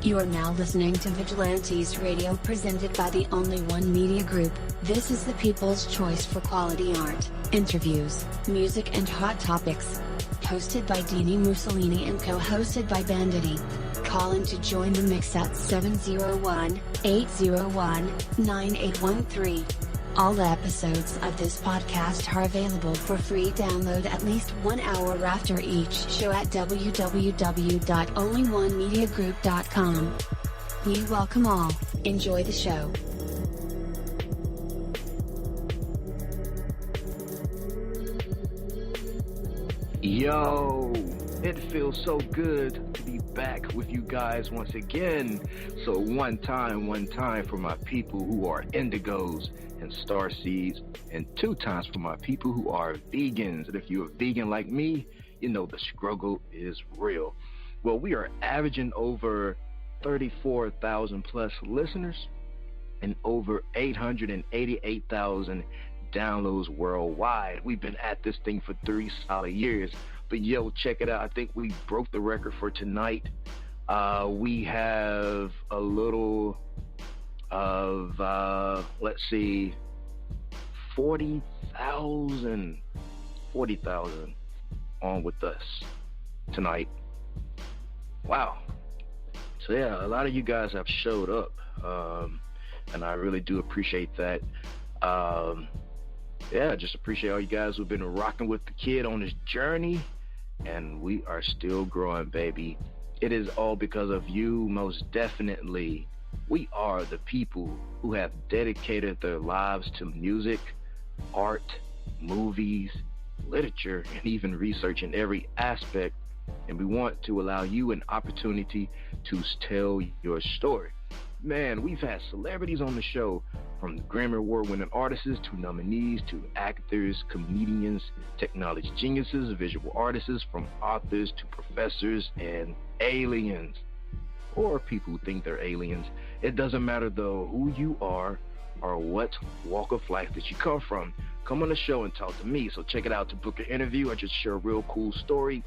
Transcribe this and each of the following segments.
You are now listening to Vigilantes Radio, presented by the Only One Media Group. This is the people's choice for quality art, interviews, music and hot topics. Hosted by Dini-Mussolini and co-hosted by Banditti. Call in to join the mix at 701-801-9813. All episodes of this podcast are available for free download at least 1 hour after each show at www.onlyonemediagroup.com. We welcome all. Enjoy the show. Yo, it feels so good to be back with you guys once again. So one time for my people who are indigos and starseeds, and 2 times for my people who are vegans. And if you're a vegan like me, you know the struggle is real. Well, we are averaging over 34,000 plus listeners and over 888,000 downloads worldwide. We've been at this thing for 3 solid years. But yo, check it out. I think we broke the record for tonight. We have a little of, let's see, 40,000 on with us tonight. Wow. So yeah, a lot of you guys have showed up, and I really do appreciate that. Yeah, just appreciate all you guys who've been rocking with the kid on this journey, and we are still growing, baby. It is all because of you, most definitely. We are the people who have dedicated their lives to music, art, movies, literature, and even research in every aspect, and we want to allow you an opportunity to tell your story. Man, we've had celebrities on the show, from Grammy Award-winning artists to nominees to actors, comedians, technology geniuses, visual artists, from authors to professors and aliens, or people who think they're aliens. It doesn't matter though who you are or what walk of life that you come from. Come on the show and talk to me. So check it out. To book an interview or just share a real cool story,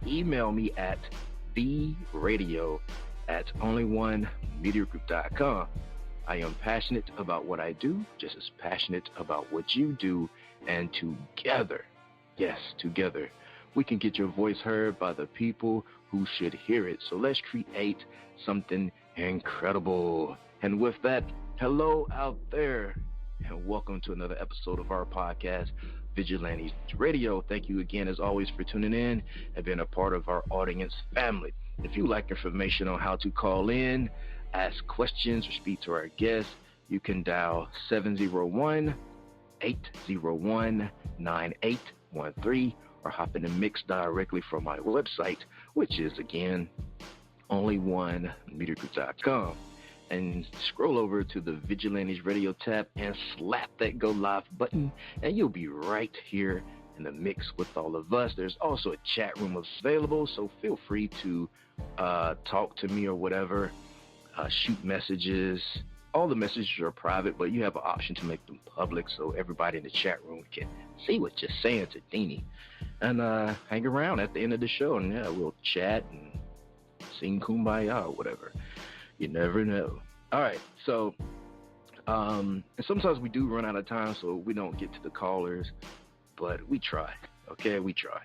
email me at theradio@onlyonemediagroup.com. I am passionate about what I do, just as passionate about what you do, and together, yes, together, we can get your voice heard by the people who should hear it. So let's create something incredible. And with that, hello out there, and welcome to another episode of our podcast, Vigilantes Radio. Thank you again, as always, for tuning in and being a part of our audience family. If you like information on how to call in, ask questions, or speak to our guests, you can dial 701-801-9813 or hop in the mix directly from my website, which is, again, onlyonemediagroup.com. And scroll over to the Vigilantes Radio tab and slap that go live button, and you'll be right here in the mix with all of us. There's also a chat room available, so feel free to talk to me or whatever. Shoot messages. All the messages are private, but you have an option to make them public so everybody in the chat room can see what you're saying to Dini. And hang around at the end of the show, and yeah, we'll chat and sing Kumbaya or whatever. You never know. All right, so and sometimes we do run out of time, so we don't get to the callers, but we try. Okay, we try.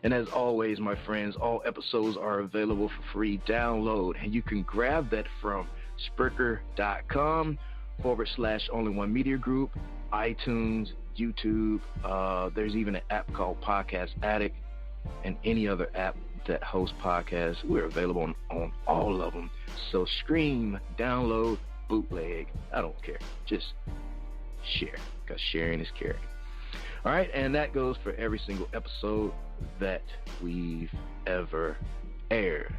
And as always, my friends, all episodes are available for free download, and you can grab that from Spreaker.com/Only One Media Group, iTunes, YouTube. There's even an app called Podcast Addict, and any other app that hosts podcasts. We're available on all of them. So stream, download, bootleg. I don't care. Just share, because sharing is caring. All right, and that goes for every single episode that we've ever aired.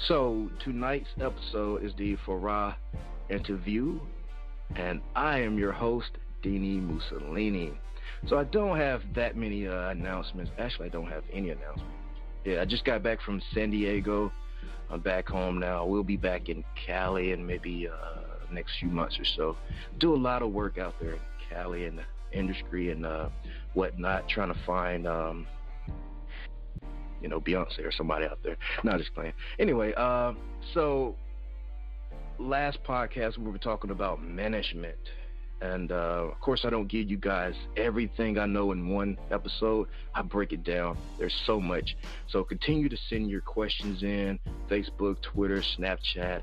So tonight's episode is the Farah Interview, and I am your host, Dini-Mussolini. So I don't have that many announcements. Actually, I don't have any announcements. Yeah, I just got back from San Diego. I'm back home now. We'll be back in Cali in maybe next few months or so. Do a lot of work out there in Cali in the industry and whatnot, trying to find Beyonce or somebody out there. No, just playing. Anyway, so last podcast we were talking about management. And, of course, I don't give you guys everything I know in one episode. I break it down. There's so much. So continue to send your questions in. Facebook, Twitter, Snapchat,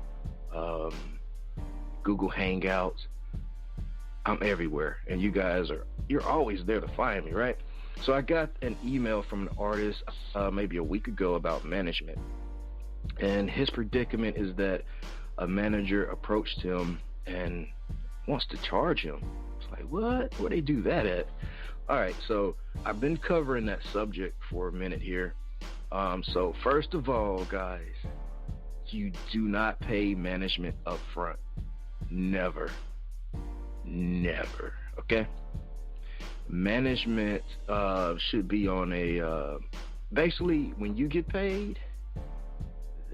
Google Hangouts. I'm everywhere. And you guys you're always there to find me, right? So I got an email from an artist maybe a week ago about management. And his predicament is that a manager approached him and wants to charge him. It's like, what? Where they do that at? All right, so I've been covering that subject for a minute here. So first of all, guys, you do not pay management up front. Never. Okay? Management should be on a basically when you get paid,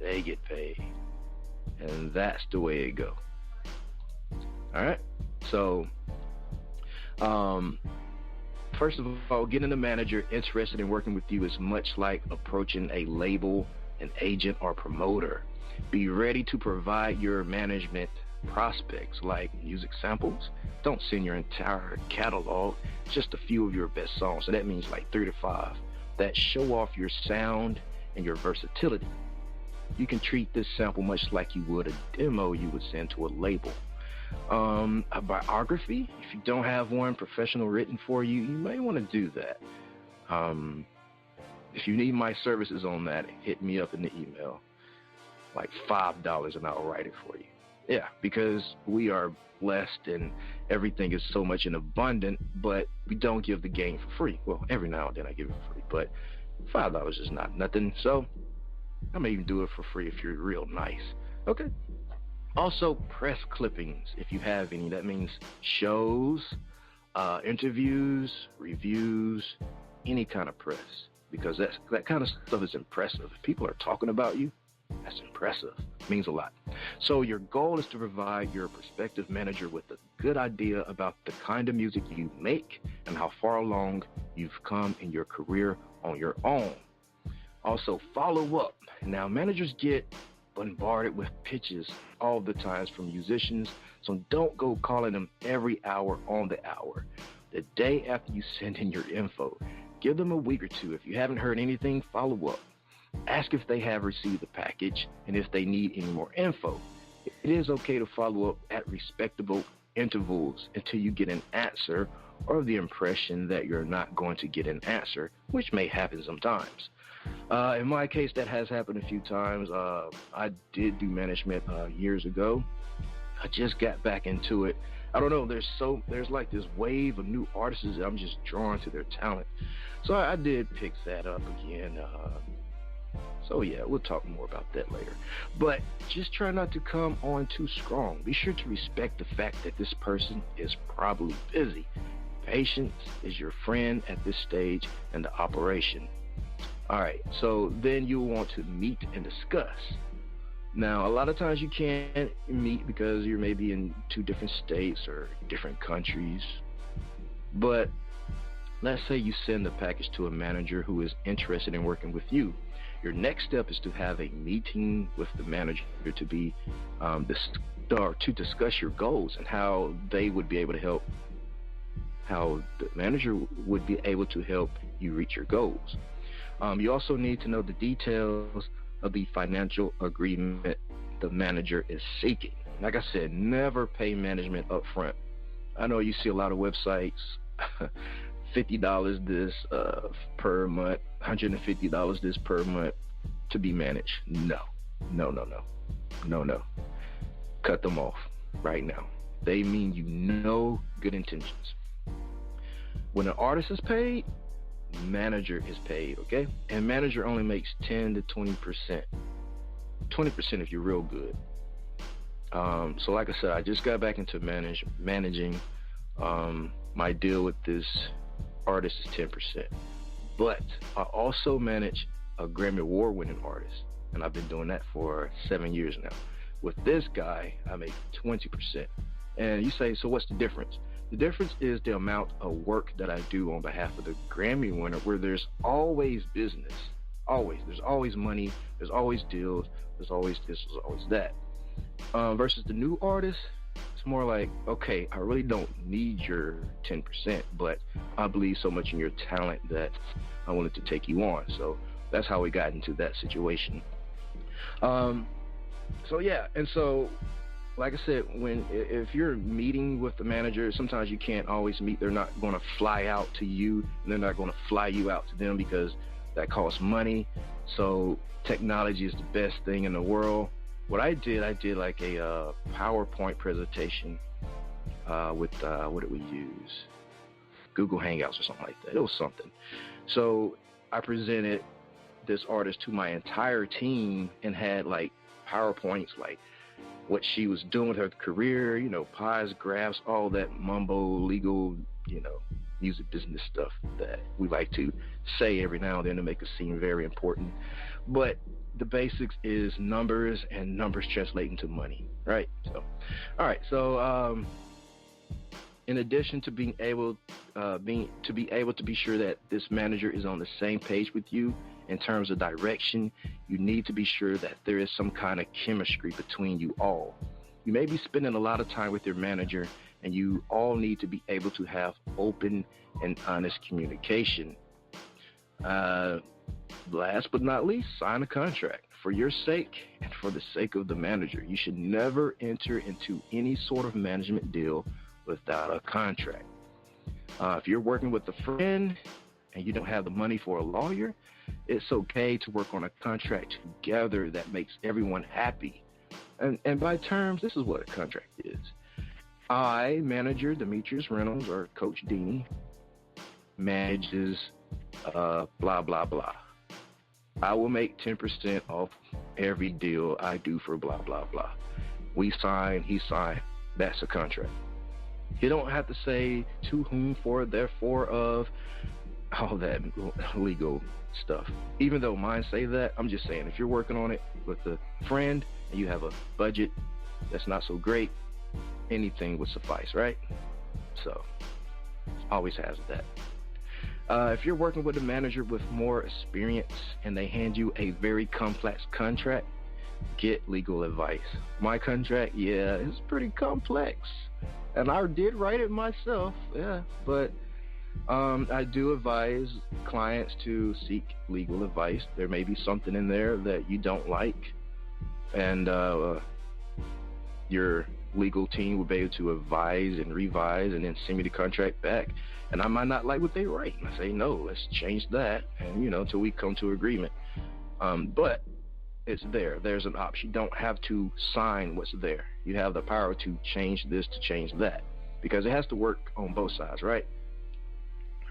they get paid. And that's the way it goes. All right. So, first of all, getting a manager interested in working with you is much like approaching a label, an agent, or promoter. Be ready to provide your management prospects like music samples. Don't send your entire catalog, just a few of your best songs. So that means like 3 to 5 that show off your sound and your versatility. You can treat this sample much like you would a demo you would send to a label. A biography, if you don't have one professional written for you, you may want to do that. If you need my services on that, hit me up in the email. Like $5 and I'll write it for you. Yeah, because we are blessed and everything is so much in abundance, but we don't give the game for free. Well, every now and then I give it for free, but $5 is not nothing. So I may even do it for free if you're real nice. Okay. Also, press clippings, if you have any. That means shows, interviews, reviews, any kind of press, because that kind of stuff is impressive. If people are talking about you, that's impressive. It means a lot. So your goal is to provide your prospective manager with a good idea about the kind of music you make and how far along you've come in your career on your own. Also, follow up. Now, managers get bombarded with pitches all the times from musicians, so don't go calling them every hour on the hour. The day after you send in your info, give them a week or two. If you haven't heard anything, follow up. Ask if they have received the package and if they need any more info. It is okay to follow up at respectable intervals until you get an answer or the impression that you're not going to get an answer, which may happen sometimes. In my case, that has happened a few times. I did do management years ago. I just got back into it. I don't know, there's like this wave of new artists that I'm just drawn to their talent. So I did pick that up again. So yeah, we'll talk more about that later. But just try not to come on too strong. Be sure to respect the fact that this person is probably busy. Patience is your friend at this stage in the operation. All right, so then you'll want to meet and discuss. Now, a lot of times you can't meet because you're maybe in 2 different states or different countries. But let's say you send the package to a manager who is interested in working with you. Your next step is to have a meeting with the manager to discuss your goals and how they would be able to help, how the manager would be able to help you reach your goals. You also need to know the details of the financial agreement the manager is seeking. Like I said, never pay management up front. I know you see a lot of websites, $50 this per month, $150 this per month to be managed. No. Cut them off right now. They mean no good intentions. When an artist is paid, manager is paid, okay? And manager only makes 10 to 20%. 20% if you're real good. So like I said, I just got back into managing. My deal with this artist is 10%. But I also manage a Grammy Award winning artist, and I've been doing that for 7 years now. With this guy, I make 20%. And you say, so what's the difference? The difference is the amount of work that I do on behalf of the Grammy winner, where there's always business. Always. There's always money. There's always deals. There's always this. There's always that. Versus the new artist, it's more like, okay, I really don't need your 10%, but I believe so much in your talent that I wanted to take you on. So that's how we got into that situation. So yeah, and so like I said, if you're meeting with the manager, sometimes you can't always meet. They're not going to fly out to you, and they're not going to fly you out to them because that costs money. So technology is the best thing in the world. What I did like a PowerPoint presentation with what did we use? Google Hangouts or something like that. It was something. So I presented this artist to my entire team and had like PowerPoints, like what she was doing with her career, pies, graphs, all that mumbo legal, music business stuff that we like to say every now and then to make it seem very important. But the basics is numbers, and numbers translate into money, right? So, all right. So, in addition to being able to be sure that this manager is on the same page with you in terms of direction, you need to be sure that there is some kind of chemistry between you all. You may be spending a lot of time with your manager, and you all need to be able to have open and honest communication. Last but not least, sign a contract. For your sake and for the sake of the manager, you should never enter into any sort of management deal without a contract. If you're working with a friend and you don't have the money for a lawyer, it's okay to work on a contract together that makes everyone happy. And by terms, this is what a contract is. I, manager Demetrius Reynolds, or Coach Dini, manages blah, blah, blah. I will make 10% off every deal I do for blah, blah, blah. We sign, he signed. That's a contract. You don't have to say to whom, for, therefore, of, all that legal stuff. Even though mine say that, I'm just saying, if you're working on it with a friend and you have a budget that's not so great, anything would suffice, right? So, always has that. If you're working with a manager with more experience and they hand you a very complex contract, get legal advice. My contract, yeah, it's pretty complex. And I did write it myself, yeah, but I do advise clients to seek legal advice. There may be something in there that you don't like, and your legal team will be able to advise and revise and then send me the contract back. And I might not like what they write. And I say, no, let's change that, and until we come to agreement. But it's there. There's an option. You don't have to sign what's there. You have the power to change this, to change that, because it has to work on both sides, right?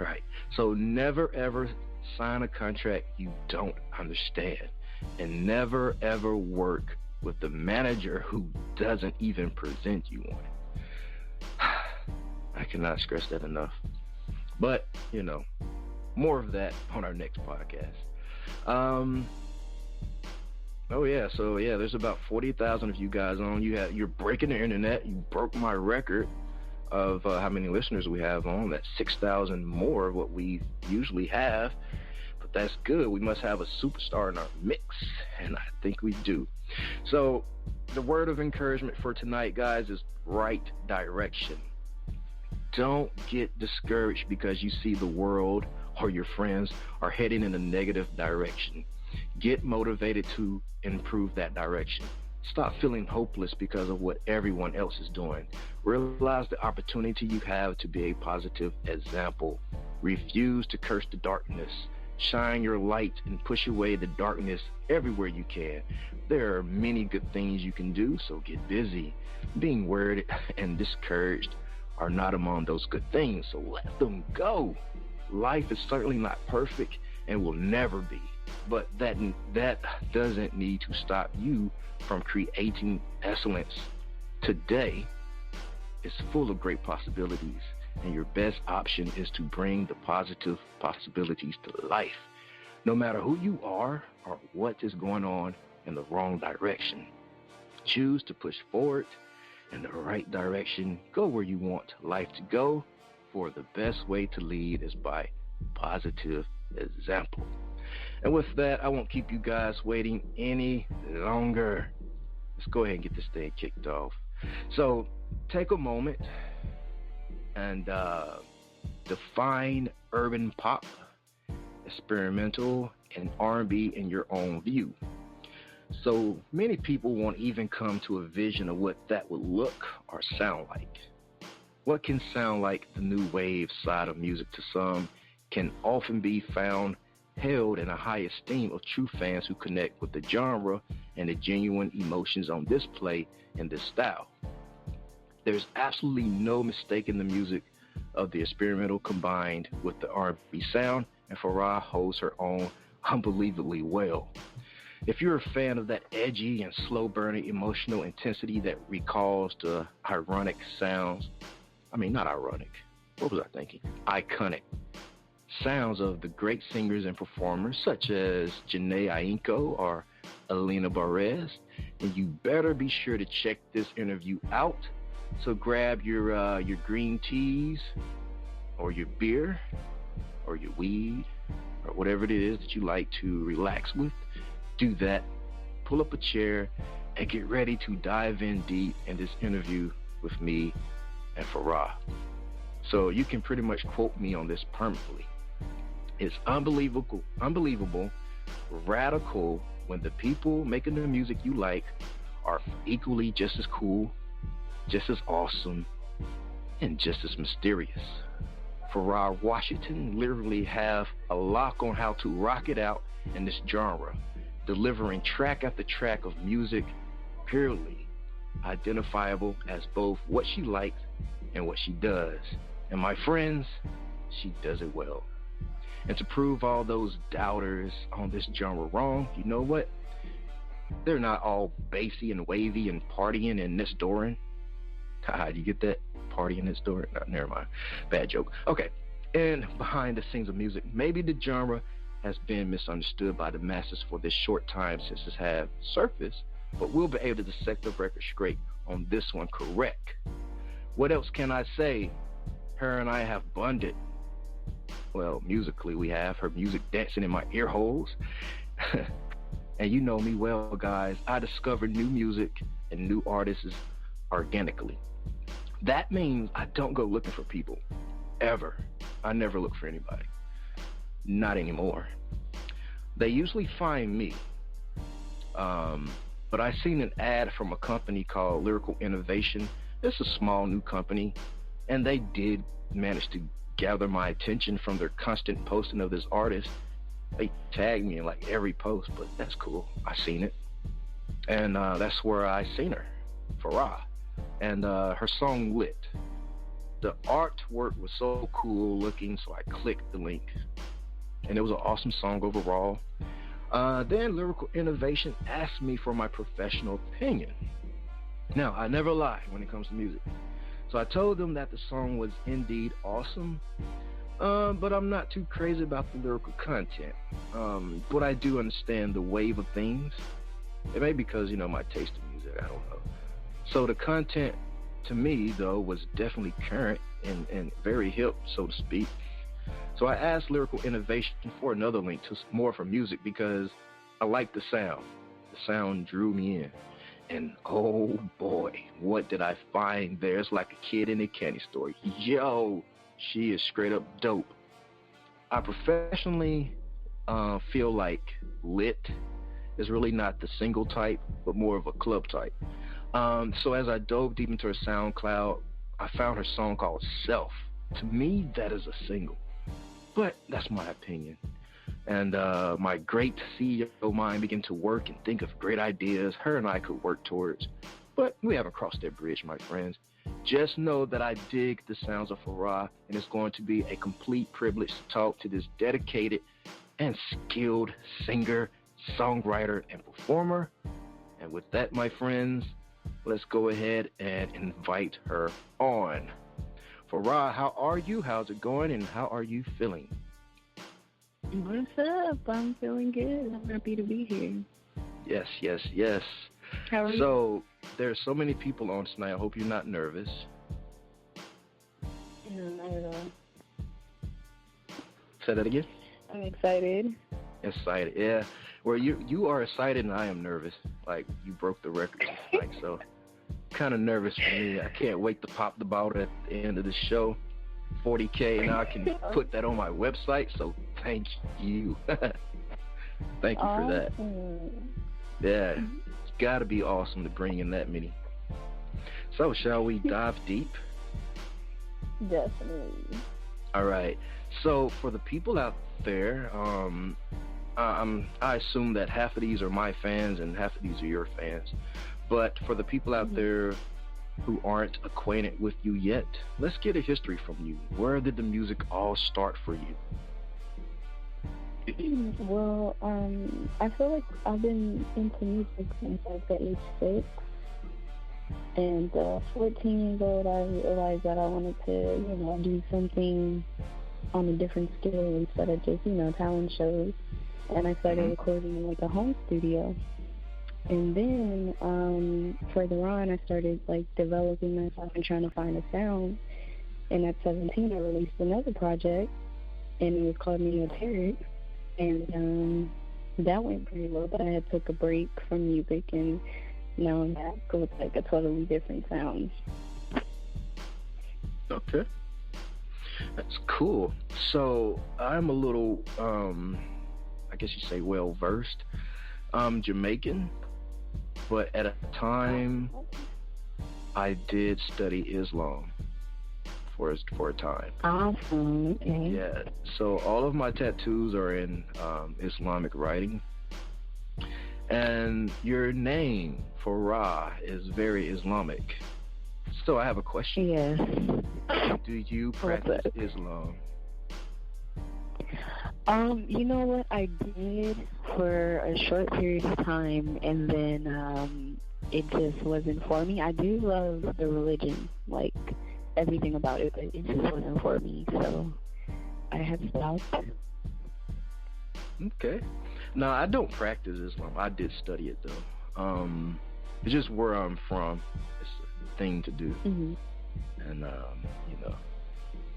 Right. So never ever sign a contract you don't understand, and never ever work with the manager who doesn't even present you one. I cannot stress that enough. But, more of that on our next podcast. There's about 40,000 of you guys on. You're breaking the internet. You broke my record of how many listeners we have on. That's 6,000 more of what we usually have. But that's good. We must have a superstar in our mix, and I think we do. So the word of encouragement for tonight, guys, is right direction. Don't get discouraged because you see the world or your friends are heading in a negative direction. Get motivated to improve that direction. Stop feeling hopeless because of what everyone else is doing. Realize the opportunity you have to be a positive example. Refuse to curse the darkness. Shine your light and push away the darkness everywhere you can. There are many good things you can do, so get busy. Being worried and discouraged are not among those good things, so let them go. Life is certainly not perfect and will never be, but that doesn't need to stop you from creating excellence. Today is full of great possibilities, and your best option is to bring the positive possibilities to life. No matter who you are or what is going on in the wrong direction, choose to push forward in the right direction. Go where you want life to go, for the best way to lead is by positive example. And with that, I won't keep you guys waiting any longer. Let's go ahead and get this thing kicked off. So take a moment and define urban pop, experimental, and R&B in your own view. So many people won't even come to a vision of what that would look or sound like. What can sound like the new wave side of music to some can often be found held in a high esteem of true fans who connect with the genre and the genuine emotions on display in this style. There's absolutely no mistaking the music of the experimental combined with the R&B sound, and Farah holds her own unbelievably well. If you're a fan of that edgy and slow-burning emotional intensity that recalls the ironic sounds, not ironic, what was I thinking? Iconic sounds of the great singers and performers such as Janae Aiko or Alina Barez, and you better be sure to check this interview out. So grab your green teas or your beer or your weed or whatever it is that you like to relax with. Do that, pull up a chair, and get ready to dive in deep in this interview with me and Farah. So you can pretty much quote me on this permanently. It's unbelievable, radical when the people making the music you like are equally just as cool, just as awesome, and just as mysterious. Farah Washington literally have a lock on how to rock it out in this genre, delivering track after track of music purely identifiable as both what she likes and what she does. And my friends, she does it well. And to prove all those doubters on this genre wrong, you know what? They're not all bassy and wavy and partying and next dooring. Do you get that? Partying next door? No, never mind. Bad joke. Okay. And behind the scenes of music, maybe the genre has been misunderstood by the masses for this short time since it has surfaced, but we'll be able to set the record straight on this one correct. What else can I say? Her and I have bonded. Well, musically we have. Her music dancing in my ear holes. And you know me well, guys. I discover new music and new artists organically. That means I don't go looking for people. Ever. I never look for anybody. Not anymore. They usually find me. But I seen an ad from a company called Lyrical Innovation. It's a small new company, and they did manage to gather my attention from their constant posting of this artist. They tagged me in like every post, but that's cool. I seen it. And that's where I seen her, Farah. And her song Lit. The artwork was so cool looking, so I clicked the link. And it was an awesome song overall. Then Lyrical Innovation asked me for my professional opinion. Now, I never lie when it comes to music. So I told them that the song was indeed awesome, but I'm not too crazy about the lyrical content. But I do understand the wave of things. It may be because, my taste in music, I don't know. So the content, to me, though, was definitely current and very hip, so to speak. So I asked Lyrical Innovation for another link to more for music because I liked the sound. The sound drew me in. And oh boy, what did I find there? It's like a kid in a candy store. Yo, she is straight up dope. I professionally feel like Lit is really not the single type, but more of a club type. So as I dove deep into her SoundCloud, I found her song called Self. To me, that is a single. But that's my opinion. And my great CEO mind began to work and think of great ideas her and I could work towards. But we haven't crossed that bridge, my friends. Just know that I dig the sounds of Farah, and it's going to be a complete privilege to talk to this dedicated and skilled singer, songwriter, and performer. And with that, my friends, let's go ahead and invite her on. Farah, how are you? How's it going? And how are you feeling? What's up? I'm feeling good. I'm happy to be here. Yes, yes, yes. How are you? So, there's so many people on tonight. I hope you're not nervous. No, not at all. Say that again? I'm excited. Excited, yeah. Well, you are excited and I am nervous. Like, you broke the record, like, so kind of nervous for me. I can't wait to pop the bottle at the end of the show. 40K, and I can put that on my website. So thank you, thank you for that. Yeah, it's got to be awesome to bring in that many. So shall we dive deep? Definitely. All right. So for the people out there, I assume that half of these are my fans and half of these are your fans. But for the people out there who aren't acquainted with you yet, let's get a history from you. Where did the music all start for you? Well, I feel like I've been into music since I was at age 6. And 14 years old, I realized that I wanted to, do something on a different scale instead of just, talent shows. And I started recording in, like, a home studio. And then further on, I started, like, developing myself and trying to find a sound. And at 17, I released another project, and it was called Dini-mussolini. And that went pretty well, but I had took a break from music, and now I'm back with, like, a totally different sound. Okay. That's cool. So I'm a little, I guess you say well-versed. I'm Jamaican, but at a time, I did study Islam for a time. Awesome. Okay. Yeah, so all of my tattoos are in Islamic writing. And your name, Farah, is very Islamic. So I have a question. Yes. Do you practice Islam? You know what? I did for a short period of time, and then it just wasn't for me. I do love the religion, like everything about it, but it just wasn't for me, so I had stopped. Okay. No, I don't practice Islam. I did study it, though. It's just where I'm from. It's a thing to do. Mm-hmm. And,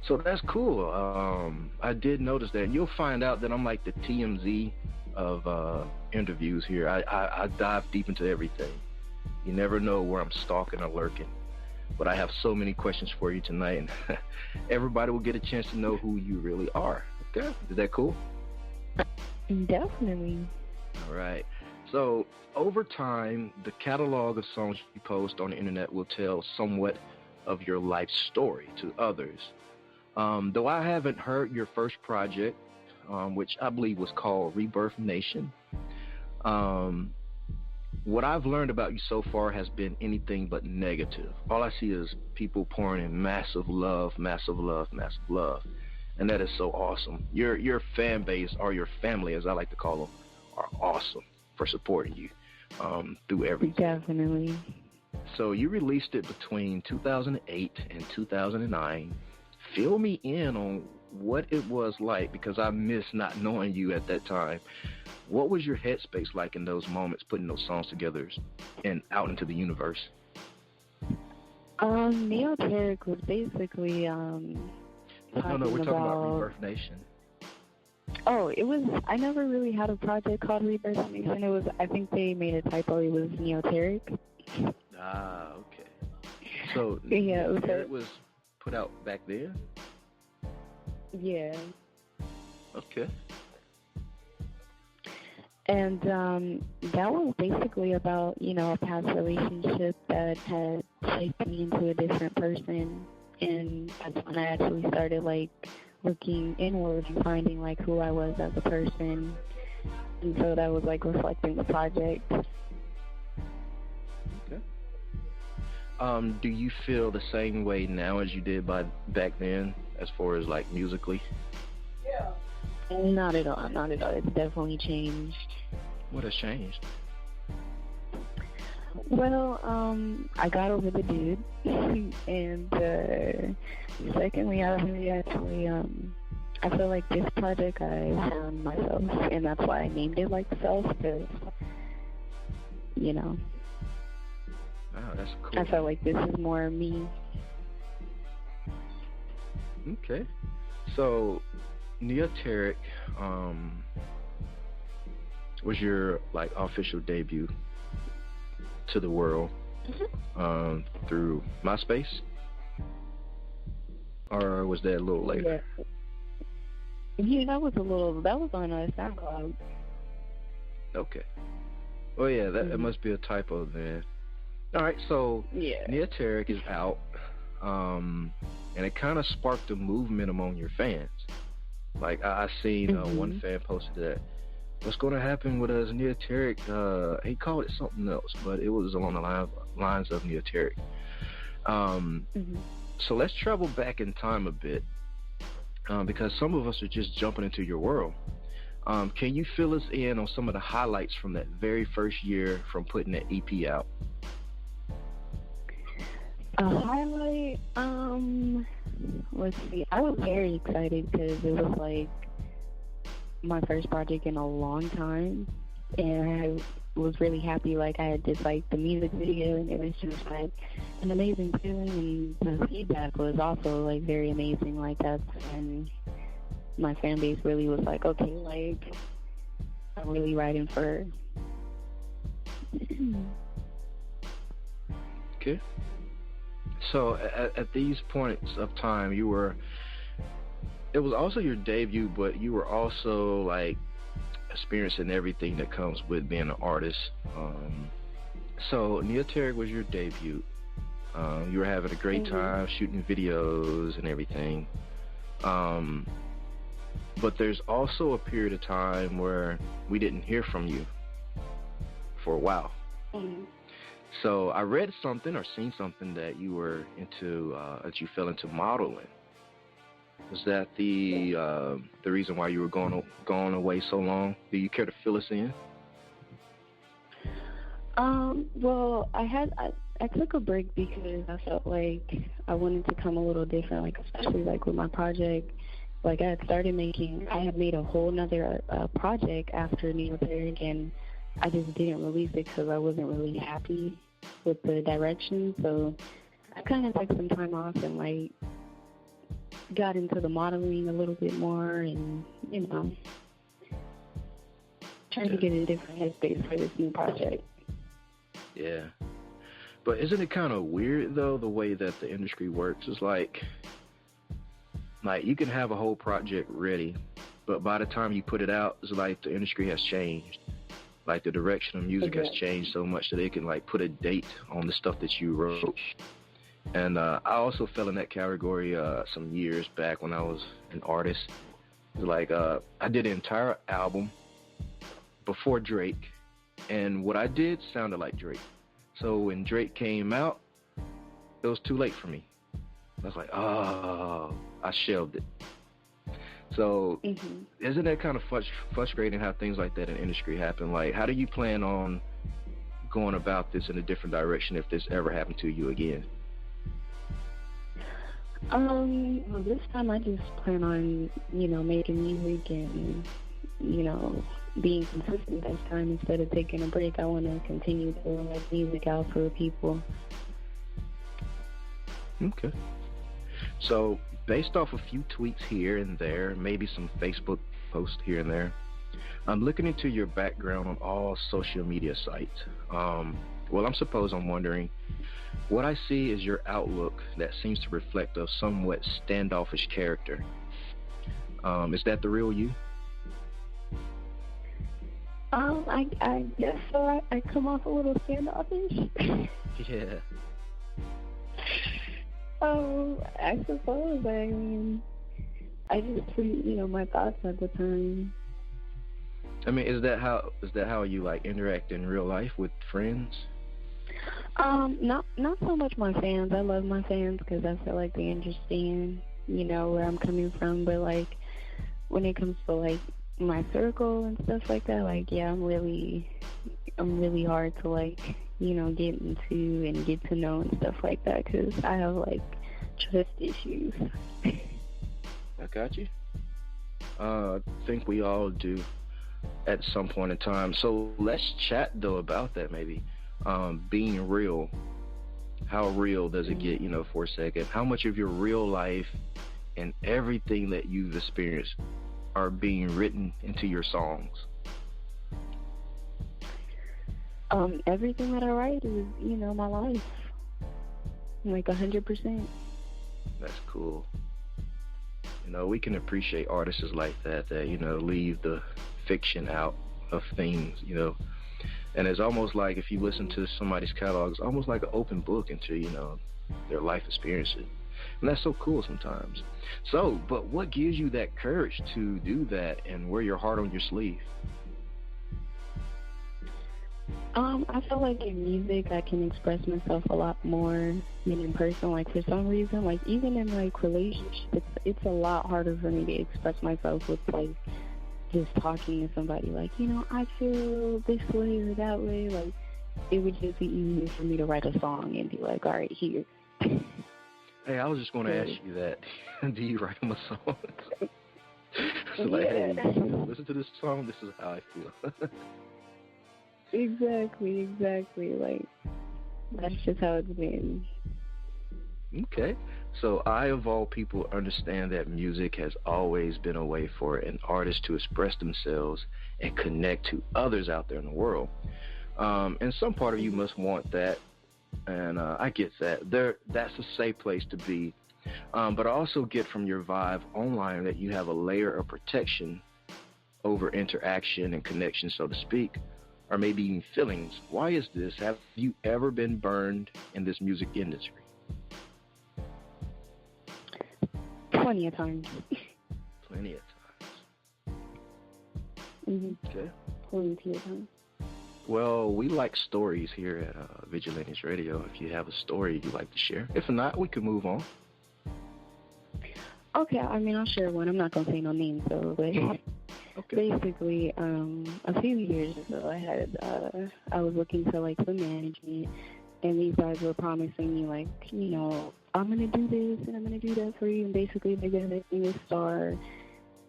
so that's cool. I did notice that. And you'll find out that I'm like the TMZ of interviews here. I dive deep into everything. You never know where I'm stalking or lurking. But I have so many questions for you tonight, and everybody will get a chance to know who you really are. Okay? Is that cool? Definitely. All right. So over time, the catalog of songs you post on the internet will tell somewhat of your life story to others. Though I haven't heard your first project, which I believe was called Rebirth Nation, what I've learned about you so far has been anything but negative. All I see is people pouring in massive love, massive love, massive love. And that is so awesome. Your fan base, or your family, as I like to call them, are awesome for supporting you through everything. Definitely. So you released it between 2008 and 2009. Fill me in on what it was like, because I miss not knowing you at that time. What was your headspace like in those moments, putting those songs together and out into the universe? Neoteric was basically No, we're talking about Rebirth Nation. Oh, it was. I never really had a project called Rebirth Nation. It was. I think they made a typo. It was Neoteric. Ah, okay. So yeah, it was put out back then. Yeah. Okay. And that was basically about, a past relationship that had shaped me into a different person. And that's when I actually started, like, looking inward and finding, like, who I was as a person. And so that was, like, reflecting the project. Okay. Do you feel the same way now as you did back then, as far as, like, musically? Yeah. Not at all. Not at all. It's definitely changed. What has changed? Well, I got over the dude, and secondly, I really actually, I feel like this project I found myself, and that's why I named it like self, because, Oh, that's cool. I felt like this is more me. Okay. So, Neoteric, was your like official debut to the world through MySpace, or was that a little later? Yeah, that was on SoundCloud. Okay. Oh yeah, that it must be a typo then. All right, so Neoteric is out, and it kind of sparked a movement among your fans. Like I seen one fan posted that, what's going to happen with us Neoteric? He called it something else, but it was along the lines of Neoteric. So let's travel back in time a bit, because some of us are just jumping into your world. Can you fill us in on some of the highlights from that very first year from putting that EP out? A highlight, let's see. I was very excited because it was like my first project in a long time, and I was really happy. Like I had just like the music video, and it was just like an amazing feeling, and the feedback was also like very amazing. Like that's when my fan base really was like, okay, like I'm really writing for her. Okay. So at these points of time, it was also your debut, but you were also like experiencing everything that comes with being an artist. So Neoteric was your debut. You were having a great time shooting videos and everything. But there's also a period of time where we didn't hear from you for a while. So I read something or seen something that you were into, that you fell into modeling. Was that the reason why you were gone away so long? Do you care to fill us in? Well, I took a break because I felt like I wanted to come a little different, like especially like with my project. Like I had made a whole nother project after Neoteric, and I just didn't release it because I wasn't really happy with the direction. So I kind of took some time off and like got into the modeling a little bit more, and trying to get a different headspace for this new project. Yeah. But isn't it kind of weird though, the way that the industry works? It's like you can have a whole project ready, but by the time you put it out, it's like the industry has changed. Like the direction of music has changed so much that they can like put a date on the stuff that you wrote. And I also fell in that category some years back when I was an artist. Like I did an entire album before Drake, and what I did sounded like Drake. So when Drake came out, it was too late for me. I was like, oh, I shelved it. So isn't that kind of frustrating how things like that in industry happen? Like, how do you plan on going about this in a different direction if this ever happened to you again? Well, this time I just plan on, making music and, being consistent this time instead of taking a break. I want to continue to let music out for people. Okay. So, based off a few tweets here and there, maybe some Facebook posts here and there, I'm looking into your background on all social media sites. I'm wondering, what I see is your outlook that seems to reflect a somewhat standoffish character. Is that the real you? I guess so. I come off a little standoffish. Yeah. I suppose. I mean, I just tweet, my thoughts at the time. I mean, is that how you like interact in real life with friends? Not so much my fans. I love my fans because I feel like they understand, where I'm coming from. But like, when it comes to like my circle and stuff like that, like, yeah, I'm really hard to like, get into and get to know and stuff like that because I have like trust issues. I got you. I think we all do at some point in time. So let's chat though about that maybe. Being real. How real does it get, for a second? How much of your real life and everything that you've experienced are being written into your songs? Everything that I write is, my life. Like 100%. That's cool. We can appreciate artists like that, leave the fiction out of things, And it's almost like if you listen to somebody's catalog, it's almost like an open book into, their life experiences. And that's so cool sometimes. So, but what gives you that courage to do that and wear your heart on your sleeve? I feel like in music I can express myself a lot more than in person. Like, for some reason, like, even in, like, relationships, it's a lot harder for me to express myself with, like, just talking to somebody. Like, I feel this way or that way. Like, it would just be easier for me to write a song and be like, all right, here. Hey, I was just going to ask you that. Do you write them a song? So like, hey, listen to this song, this is how I feel. Exactly. Like, that's just how it's been. Okay. So I, of all people, understand that music has always been a way for an artist to express themselves and connect to others out there in the world. And some part of you must want that, and I get that. That's a safe place to be. But I also get from your vibe online that you have a layer of protection over interaction and connection, so to speak, or maybe even feelings. Why is this? Have you ever been burned in this music industry? Plenty of times. Plenty of times. Mm-hmm. Okay. Plenty of times. Well, we like stories here at Vigilantes Radio. If you have a story you'd like to share. If not, we can move on. Okay, I'll share one. I'm not going to say no names, though. But okay. Basically, a few years ago, I was looking for, like, some management, and these guys were promising me, like, I'm going to do this and I'm going to do that for you, and basically they're going to make me a star.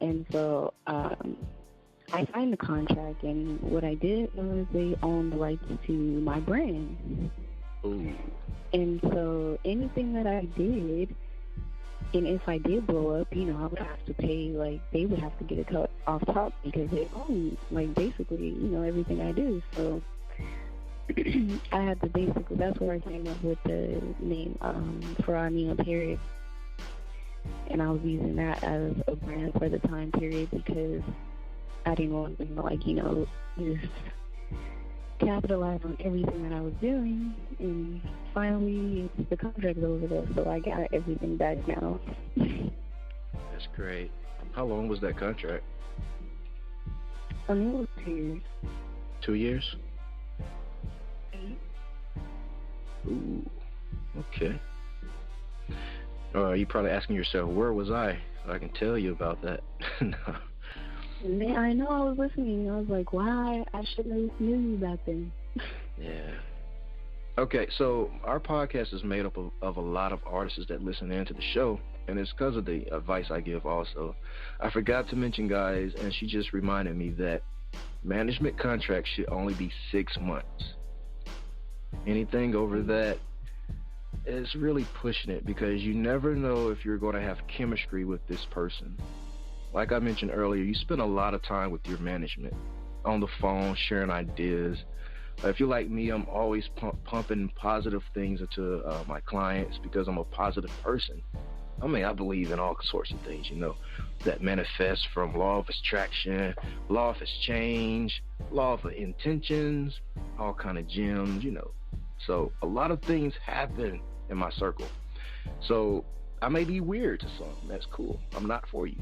And so I signed the contract, and what I did was they owned the rights to my brand. Ooh. And so anything that I did, and if I did blow up, I would have to pay, like, they would have to get a cut off top because they own, like, basically, everything I do. So I had to basically, that's where I came up with the name Farah period. And I was using that as a brand for the time period because I didn't want to, just capitalize on everything that I was doing. And finally, the contract's over there, so I got everything back now. That's great. How long was that contract? It was 2 years. 2 years? Ooh, okay. You're probably asking yourself, where was I? I can tell you about that. No. Man, I know, I was listening. I was like, wow, I should have knew you back then. Yeah. Okay, so our podcast is made up of a lot of artists that listen in to the show, and it's because of the advice I give also. I forgot to mention, guys, and she just reminded me that management contracts should only be 6 months. Anything over that is really pushing it because you never know if you're going to have chemistry with this person. Like I mentioned earlier, you spend a lot of time with your management on the phone, sharing ideas. If you're like me, I'm always pumping positive things into my clients because I'm a positive person. I believe in all sorts of things, that manifest from law of attraction, law of exchange, law of intentions, all kind of gems, So a lot of things happen in my circle. So I may be weird to some. That's cool. I'm not for you.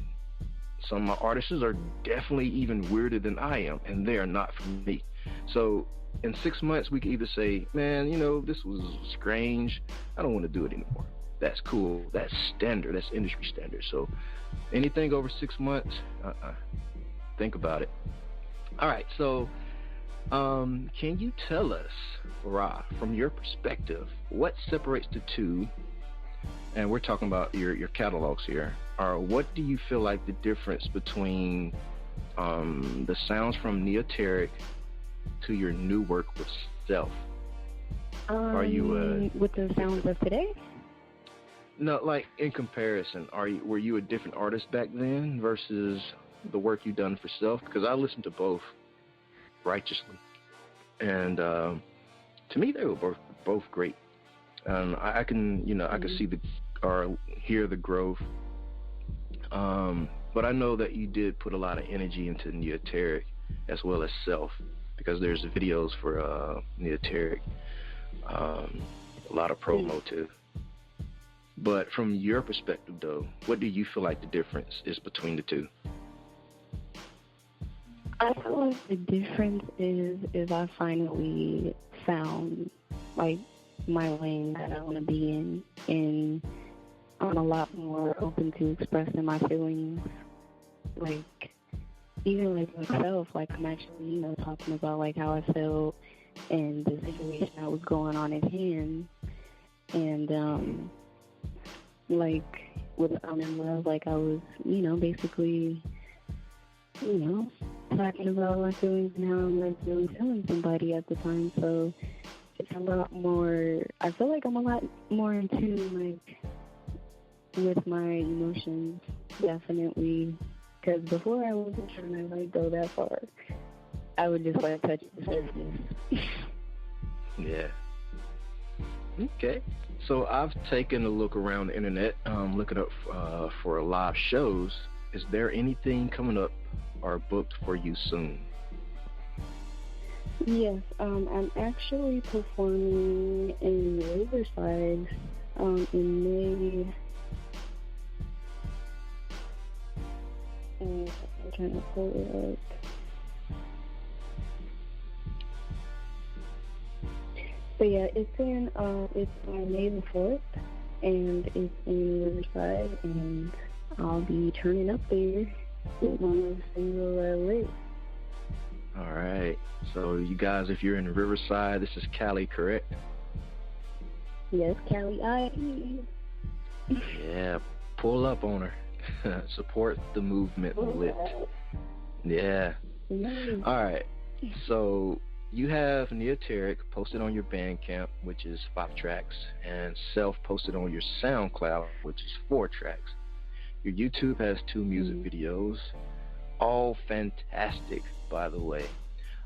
Some of my artists are definitely even weirder than I am, and they are not for me. So in 6 months, we can either say, man, this was strange. I don't want to do it anymore. That's cool. That's standard. That's industry standard. So anything over 6 months, think about it. All right. So can you tell us, Farah, from your perspective, what separates the two? And we're talking about your catalogs here. Or what do you feel like the difference between the sounds from Neoteric to your new work with Self? Are you with the sounds of today? No, like in comparison, were you a different artist back then versus the work you've done for Self? Because I listened to both righteously. And to me, they were both great. I can, I can see or hear the growth. But I know that you did put a lot of energy into Neoteric as well as Self, because there's videos for Neoteric, a lot of promo too. But from your perspective, though, what do you feel like the difference is between the two? I feel like the difference is I finally found like my lane that I want to be in, and I'm a lot more open to expressing my feelings. Like, even like myself, like I'm actually, talking about like how I felt and the situation that was going on at hand. And like with I'm in Love, like I was, basically, talking about my feelings and how I'm like really feeling somebody at the time. So it's a lot more, I feel like I'm a lot more in tune, like, with my emotions, definitely. Because before I wasn't trying to, like, go that far. I would just, like, touch the surface. Yeah. Okay. So I've taken a look around the internet, looking up for live shows. Is there anything coming up or booked for you soon? Yes, I'm actually performing in Riverside in May. I'm trying to pull it up. But yeah, it's on May the 4th, and it's in Riverside, and I'll be turning up there with my single Lit. All right. So you guys, if you're in Riverside, this is Callie, correct? Yes, Callie IE. Yeah, pull up on her. Support the movement, Lit. Yeah. All right. So you have Neoteric posted on your Bandcamp, which is 5 tracks, and Self posted on your SoundCloud, which is 4 tracks. Your YouTube has 2 music videos, all fantastic, by the way.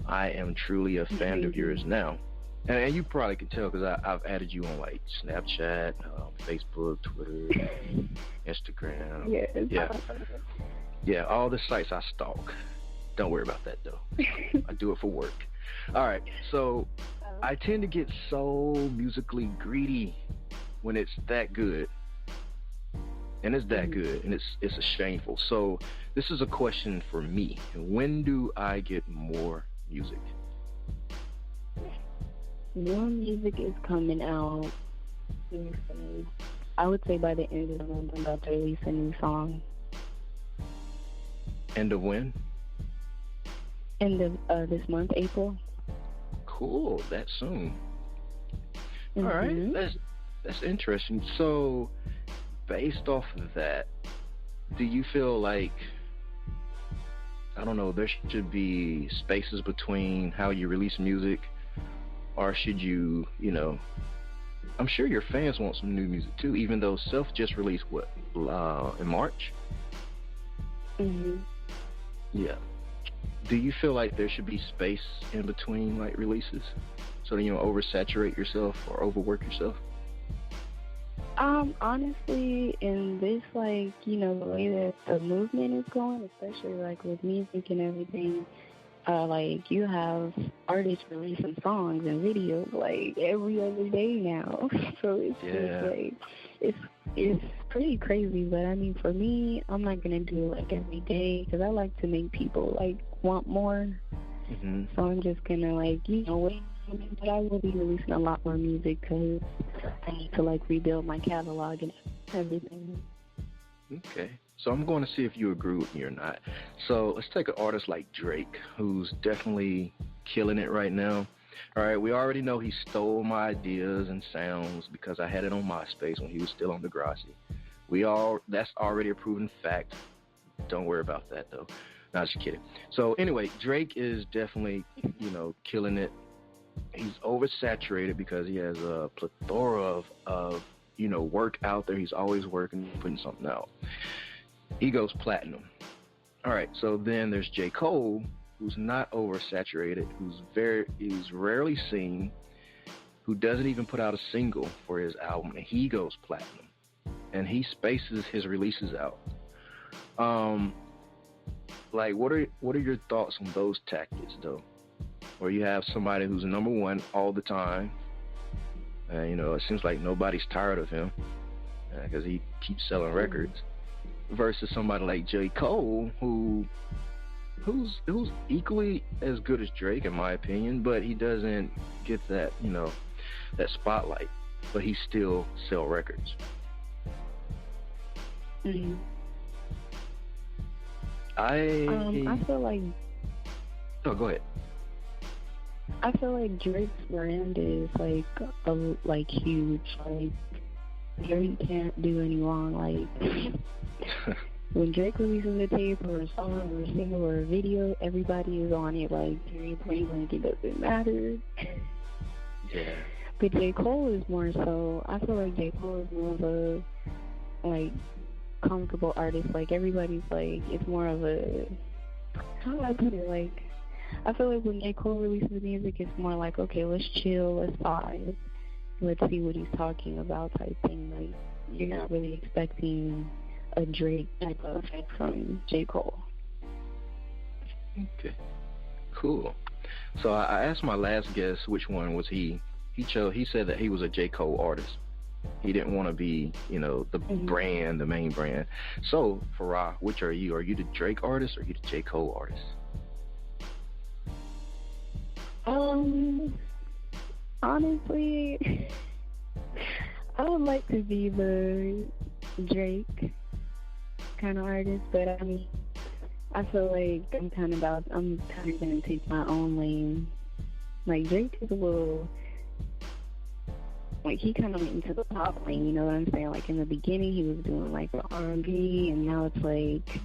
I am truly a fan of yours now. And you probably can tell because I've added you on like Snapchat, Facebook, Twitter, Instagram. Yeah, all the sites I stalk. Don't worry about that though. I do it for work. All right, so I tend to get so musically greedy when it's that good. And it's that good, and it's a shameful. So this is a question for me. When do I get more music? More music is coming out. I would say by the end of the month, I'm about to release a new song. End of when? End of this month, April. Cool, that soon. All right, that's interesting. So, based off of that, do you feel like, I don't know, there should be spaces between how you release music, or should you, I'm sure your fans want some new music too, even though Self just released in March? Yeah. Do you feel like there should be space in between like releases so that you don't oversaturate yourself or overwork yourself? Honestly, in this, like, the way that the movement is going, especially like with music and everything, like you have artists releasing songs and videos like every other day now. So it's just like it's pretty crazy. But I mean, for me, I'm not gonna do it like every day because I like to make people like want more. So I'm just gonna like wait. But I will be releasing a lot more music because I need to like rebuild my catalog and everything. Okay. So I'm going to see if you agree with me or not. So let's take an artist like Drake, who's definitely killing it right now. All right, we already know he stole my ideas and sounds because I had it on MySpace when he was still on Degrassi. That's already a proven fact. Don't worry about that though. No, just kidding. So anyway, Drake is definitely, killing it. He's oversaturated because he has a plethora of work out there. He's always working, putting something out. He goes platinum. All right, so then there's J. Cole, who's not oversaturated, who's rarely seen, who doesn't even put out a single for his album, and he goes platinum, and he spaces his releases out. Like, what are your thoughts on those tactics, though? Where you have somebody who's number one all the time, and it seems like nobody's tired of him because he keeps selling records, versus somebody like J. Cole, who's equally as good as Drake, in my opinion, but he doesn't get that that spotlight, but he still sell records. Mm-hmm. I feel like. Oh, go ahead. I feel like Drake's brand is like huge. Like, Drake can't do any wrong. Like, when Drake releases a tape or a song or a single or a video, everybody is on it. Like, point blank, it doesn't matter. Yeah. But J. Cole is more so. I feel like J. Cole is more of a comfortable artist. Like, everybody's like, it's more of a, how do I put it? Like, I feel like when J. Cole releases music, it's more like, okay, let's chill, let's vibe, let's see what he's talking about type thing. Like, you're not really expecting a Drake type of effect from J. Cole. Okay, cool. So I asked my last guest which one was he. He said that he was a J. Cole artist. He didn't want to be, the brand, the main brand. So, Farah, which are you? Are you the Drake artist or are you the J. Cole artist? Honestly, I would like to be the Drake kind of artist, but I feel like I'm kind of gonna take my own lane. Like, Drake is a little, like, he kind of went into the pop lane, you know what I'm saying? Like, in the beginning, he was doing like R&B, and now it's like,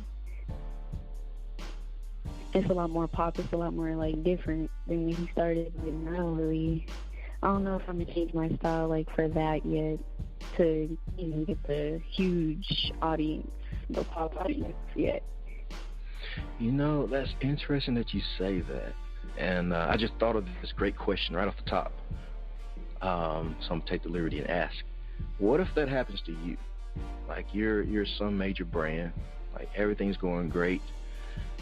it's a lot more pop. It's a lot more like different than when he started. Like, now, really, I don't know if I'm gonna change my style like for that yet, to get the huge audience, the pop audience yet. That's interesting that you say that, and I just thought of this great question right off the top. So I'm gonna take the liberty and ask, what if that happens to you? Like, you're some major brand, like, everything's going great,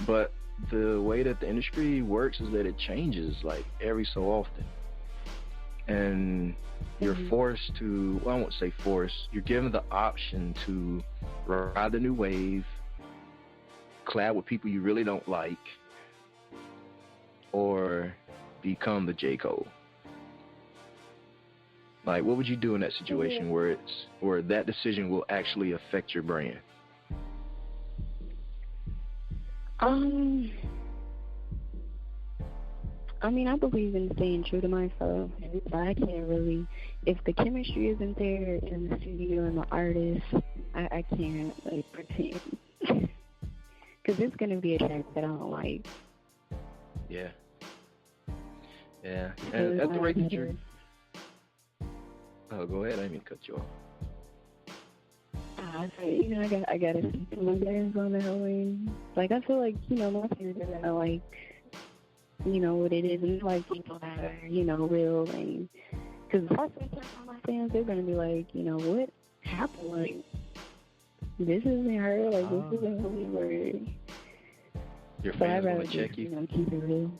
but the way that the industry works is that it changes like every so often, and you're forced to, well, I won't say forced, you're given the option to ride the new wave, collab with people you really don't like, or become the J. Cole. Like, what would you do in that situation where that decision will actually affect your brand? I believe in staying true to myself. I can't really, if the chemistry isn't there in the studio and the artist, I can't, like, pretend. Because it's going to be a track that I don't like. Yeah. Yeah. And at the rate that you're... Oh, go ahead. I didn't mean to cut you off. I gotta see my bands on that lane. Like, I feel like, my fans are gonna like, what it is, and like people that are, real, and because if I say something to my fans, they're gonna be like, what happened? Like, this isn't her. Like, this isn't who we were. Your fans want to check you. Keep it real.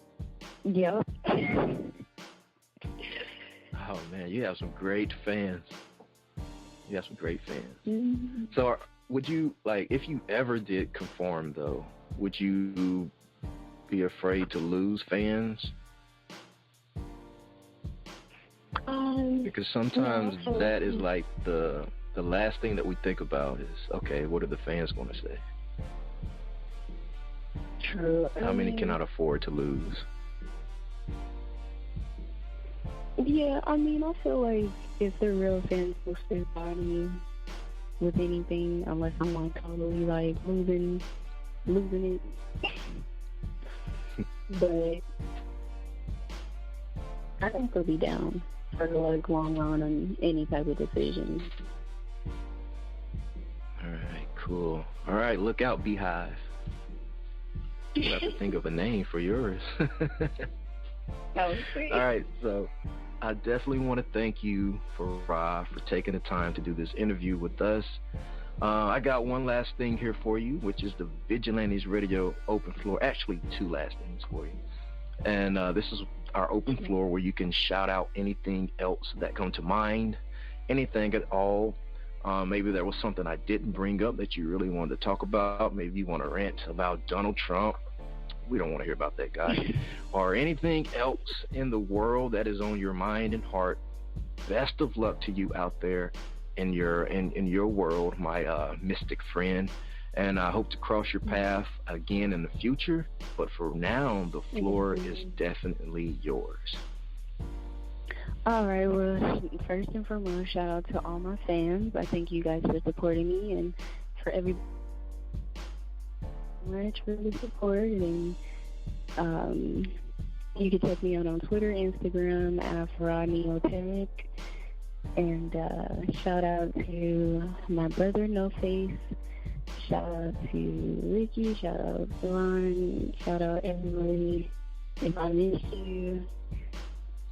Yep. Oh man, you have some great fans. Mm-hmm. So, would you, like, if you ever did conform, though, would you be afraid to lose fans? Because sometimes that is like the last thing that we think about is, okay, what are the fans going to say? True. How many cannot afford to lose? Yeah, I feel like if they're real fans, they'll stand by me with anything, unless I'm like totally like losing it. But I think they'll be down for like long run on any type of decision. All right, cool. All right, look out, Beehive. You have to think of a name for yours. Oh, sweet. All right, so I definitely want to thank you, Farah, for taking the time to do this interview with us. I got one last thing here for you, which is the Vigilantes Radio open floor. Actually, two last things for you. And this is our open floor where you can shout out anything else that come to mind, anything at all. Maybe there was something I didn't bring up that you really wanted to talk about. Maybe you want to rant about Donald Trump. We don't want to hear about that guy. Or anything else in the world that is on your mind and heart. Best of luck to you out there in your world, my mystic friend. And I hope to cross your path again in the future. But for now, the floor is definitely yours. All right, well, first and foremost, shout out to all my fans. I thank you guys for supporting me, and for everybody much for the support. And you can check me out on Twitter, Instagram, at Farah Neotech. And shout out to my brother, No Face. Shout out to Ricky. Shout out to Ron. Shout out everybody. If I miss you,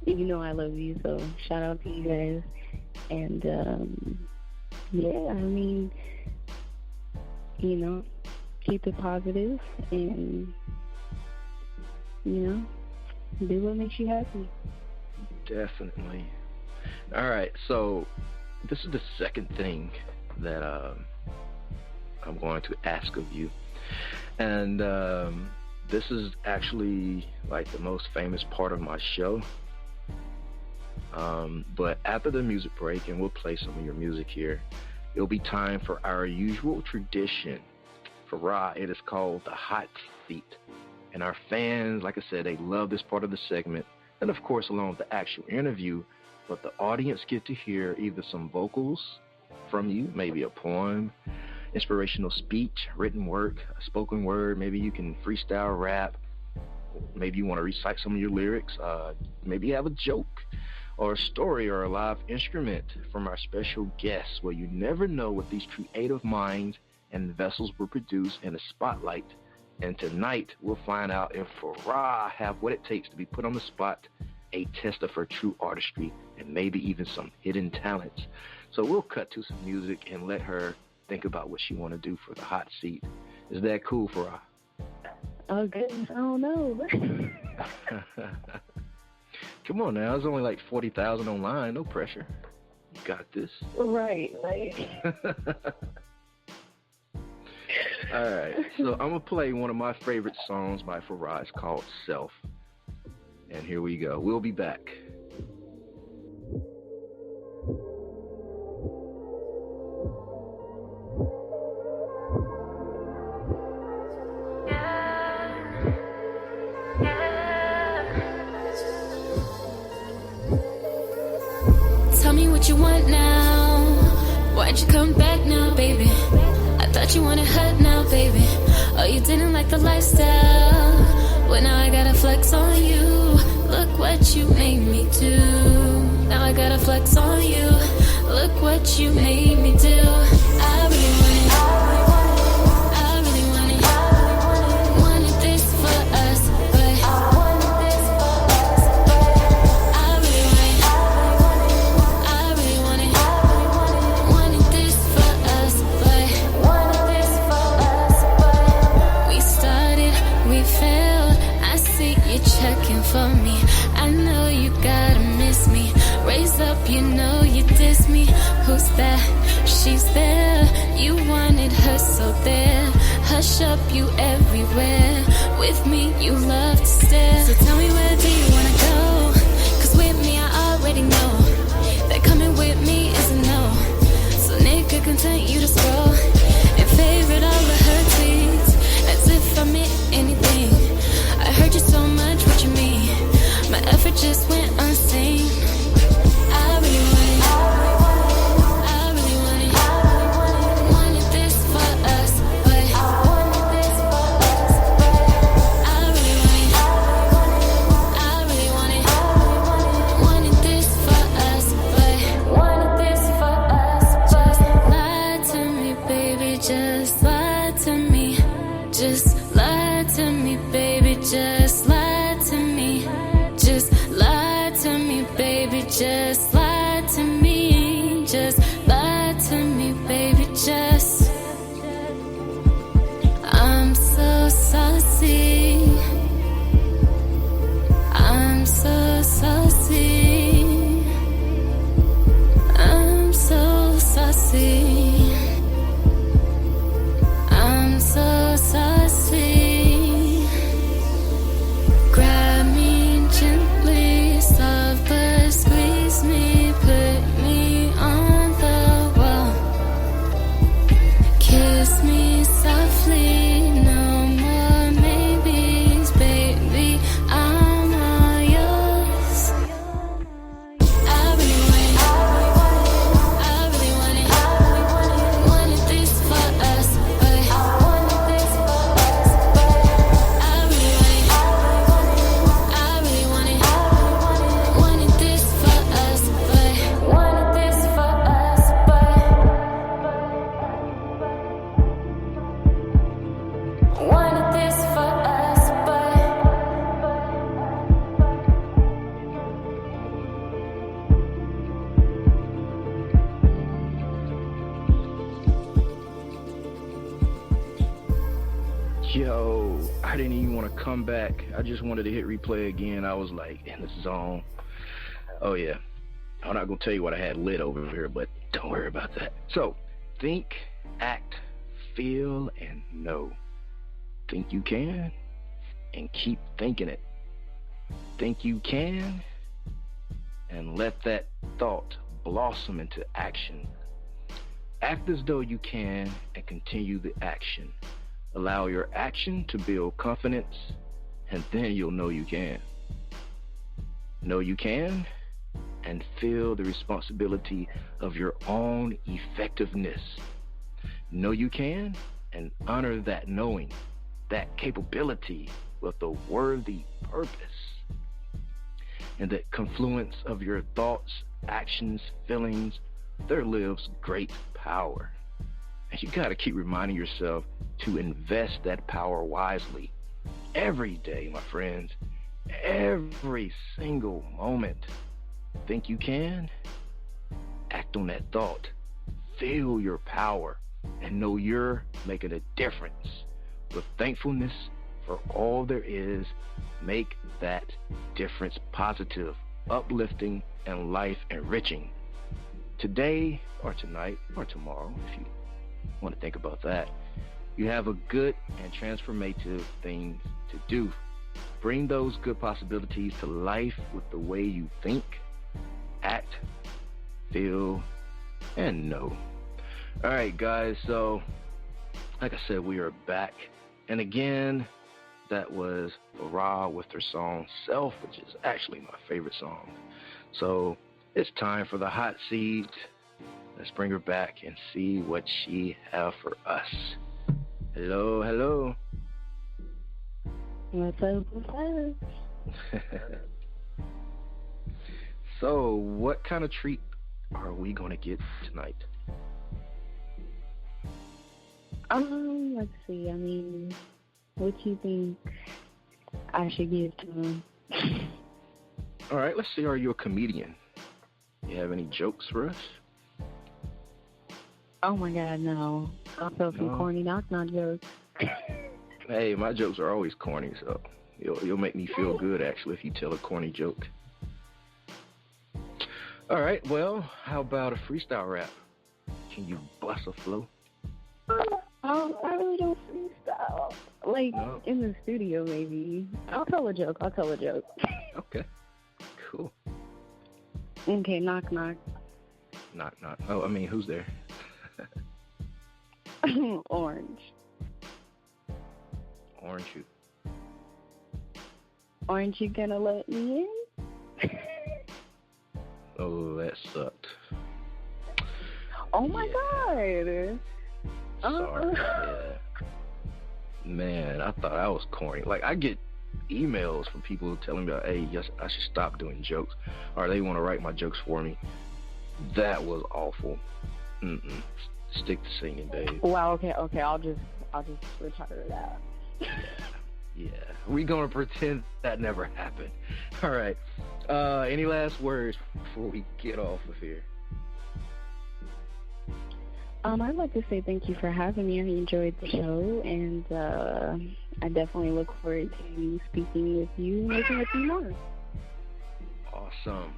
you know I love you, so shout out to you guys. And yeah, I mean, you know, keep it positive and, you know, do what makes you happy. Definitely. All right, so this is the second thing that I'm going to ask of you. And this is actually like the most famous part of my show. But after the music break, and we'll play some of your music here, it'll be time for our usual tradition. Farah, it is called the hot seat. And our fans, like I said, they love this part of the segment. And of course, along with the actual interview, but the audience get to hear either some vocals from you, maybe a poem, inspirational speech, written work, a spoken word. Maybe you can freestyle rap. Maybe you want to recite some of your lyrics. Maybe you have a joke or a story or a live instrument from our special guests, where you never know what these creative minds and vessels will produce in the spotlight. And tonight, we'll find out if Farah have what it takes to be put on the spot, a test of her true artistry, and maybe even some hidden talents. So we'll cut to some music and let her think about what she want to do for the hot seat. Is that cool, Farah? Oh, goodness, I don't know. Come on now, there's only like 40,000 online, no pressure. You got this. Right. All right, so I'm going to play one of my favorite songs by Farah. It's called Self. And here we go. We'll be back. Tell me what you want now. Why'd you come back now, baby? I thought you wanted hurt now, baby. Oh, you didn't like the lifestyle. Well, now I gotta flex on you. Look what you made me do. Now I gotta flex on you. Look what you made me do. I really want it. I really want it. Wanted this for us, but I really want it. I really want it. Wanted this for us, but we started, we failed. I see you checking for me. I know you gotta miss me. Raise up, you know you diss me. Who's that? She's there. You wanted her, so there. Hush up, you everywhere. With me, you love to stare. So tell me, where do you wanna go? Cause with me, I already know that coming with me is a no. So nigga, continue to scroll and favorite all of her tweets, as if I meant anything. I heard you so much, what you mean? My effort just went unseen. I really want it. I really want it. Wanted this for us, but I really want it. I really want it. Wanted this for saucy. I'm so saucy. Grab me gently, soft but squeeze me, put me on the wall. Kiss me softly, no more maybes, baby, I'm all yours. I really want it, I really want it, wanted this for us, but I really want it, wanted this for us, but wanted this for us, but wanted this for us, but Yo, I didn't even want to come back. I just wanted to hit replay again. I was like in the zone. Oh yeah, I'm not gonna tell you what I had lit over here, but don't worry about that. So, think, act, feel, and know. Think you can, and keep thinking it. Think you can, and let that thought blossom into action. Act as though you can, and continue the action. Allow your action to build confidence, and then you'll know you can. Know you can, and feel the responsibility of your own effectiveness. Know you can, and honor that knowing, that capability with a worthy purpose. In the confluence of your thoughts, actions, feelings, there lives great power. And you gotta keep reminding yourself to invest that power wisely. Every day, my friends, every single moment. Think you can? Act on that thought. Feel your power and know you're making a difference. With thankfulness for all there is, make that difference positive, uplifting, and life enriching. Today or tonight or tomorrow, if you want to think about that, you have a good and transformative thing to do. Bring those good possibilities to life with the way you think, act, feel, and know. All right, guys, so like I said, we are back. And again, that was Farah with her song Self, which is actually my favorite song. So it's time for the hot seat. Let's bring her back and see what she have for us. Hello, hello. What's up? So, what kind of treat are we gonna get tonight? Let's see. I mean, what you think I should give to him? All right, let's see. Are you a comedian? You have any jokes for us? Oh my God, no. I'll tell some corny knock-knock jokes. Hey, my jokes are always corny, so you'll make me feel good, actually, if you tell a corny joke. All right, well, how about a freestyle rap? Can you bust a flow? I really don't freestyle. Like, No. in the studio, maybe. I'll tell a joke. Okay, cool. Okay, knock, knock. Knock, knock. Oh, I mean, who's there? Orange. Orange who? Aren't you gonna let me in? Oh, that sucked. Oh my God. Sorry. Yeah. Man, I thought I was corny. Like, I get emails from people telling me, hey, yes, I should stop doing jokes, or they want to write my jokes for me. That was awful. Stick to singing, babe. Wow. Okay. I'll just retire that. Yeah. We're gonna pretend that never happened. All right. Any last words before we get off of here? I'd like to say thank you for having me. I enjoyed the show, and I definitely look forward to speaking with you and working with you more. Awesome.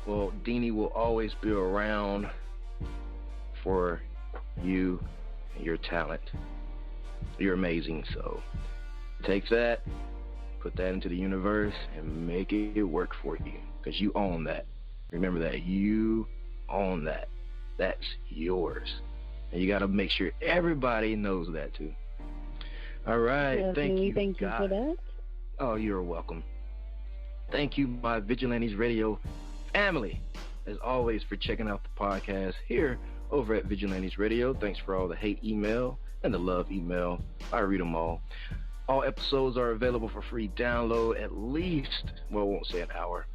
Well, Dini will always be around for you and your talent. You're amazing. So take that, put that into the universe, and make it work for you, because you own that. Remember that. You own that. That's yours. And you got to make sure everybody knows that too. All right. Thank you. Thank you for that. Oh, you're welcome. Thank you, my Vigilantes Radio family, as always, for checking out the podcast here over at Vigilantes Radio. Thanks for all the hate email and the love email. I read them all. All episodes are available for free download, at least, well, I won't say an hour.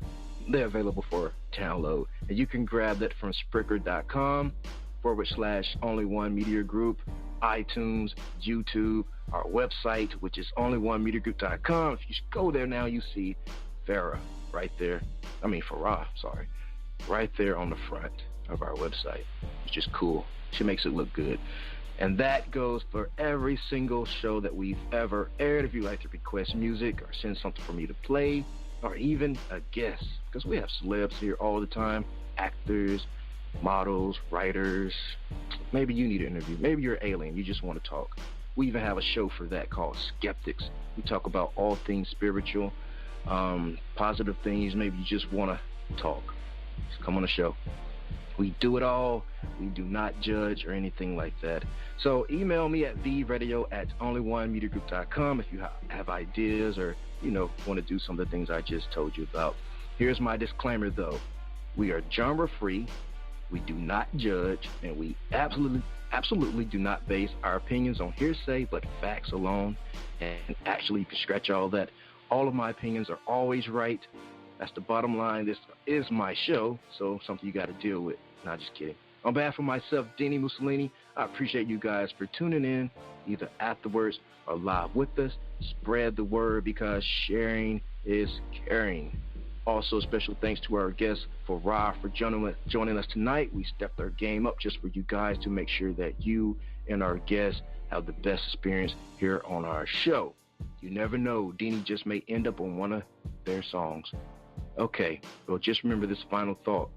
They're available for download. And you can grab that from Spreaker.com/only1media group, iTunes, YouTube, our website, which is only1mediagroup.com. If you go there now, you see Farah right there. Farah, sorry. Right there on the front of our website. It's just cool. She makes it look good. And that goes for every single show that we've ever aired. If you'd like to request music or send something for me to play, or even a guest, because we have celebs here all the time, actors, models, writers. Maybe you need an interview. Maybe you're an alien. You just want to talk. We even have a show for that called Skeptics. We talk about all things spiritual, positive things. Maybe you just want to talk. Just come on the show. We do it all. We do not judge or anything like that. So email me at theeradio@only1mediagroup.com if you have ideas or, want to do some of the things I just told you about. Here's my disclaimer, though. We are genre-free. We do not judge, and we absolutely do not base our opinions on hearsay, but facts alone. And actually, you can scratch all that. All of my opinions are always right. That's the bottom line. This is my show, so something you got to deal with. Not just kidding. On behalf of myself, dini-mussolini, I appreciate you guys for tuning in, either afterwards or live with us. Spread the word, because sharing is caring. Also, special thanks to our guest, Farah, for joining us tonight. We stepped our game up just for you guys to make sure that you and our guests have the best experience here on our show. You never know. Dini just may end up on one of their songs. Okay, well, just remember this final thought.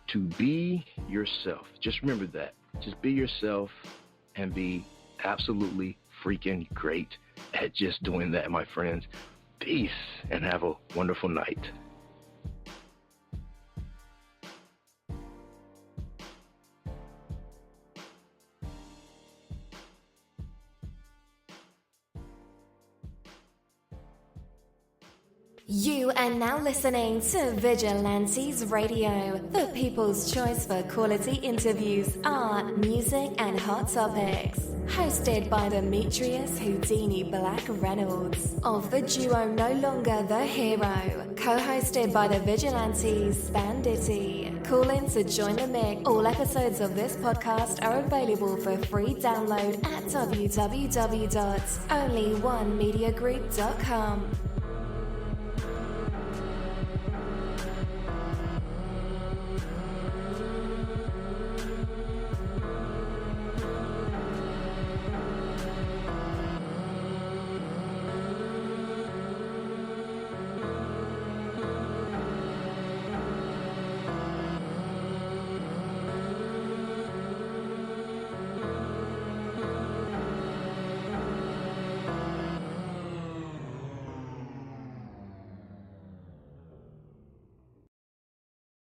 To be yourself. Just remember that. Just be yourself and be absolutely freaking great at just doing that, my friends. Peace, and have a wonderful night. You are now listening to Vigilantes Radio, the people's choice for quality interviews, art, music, and hot topics. Hosted by Demetrius Houdini Black Reynolds, of the duo No Longer the Hero. Co-hosted by the Vigilantes Banditti. Call in to join the mix. All episodes of this podcast are available for free download at www.onlyonemediagroup.com.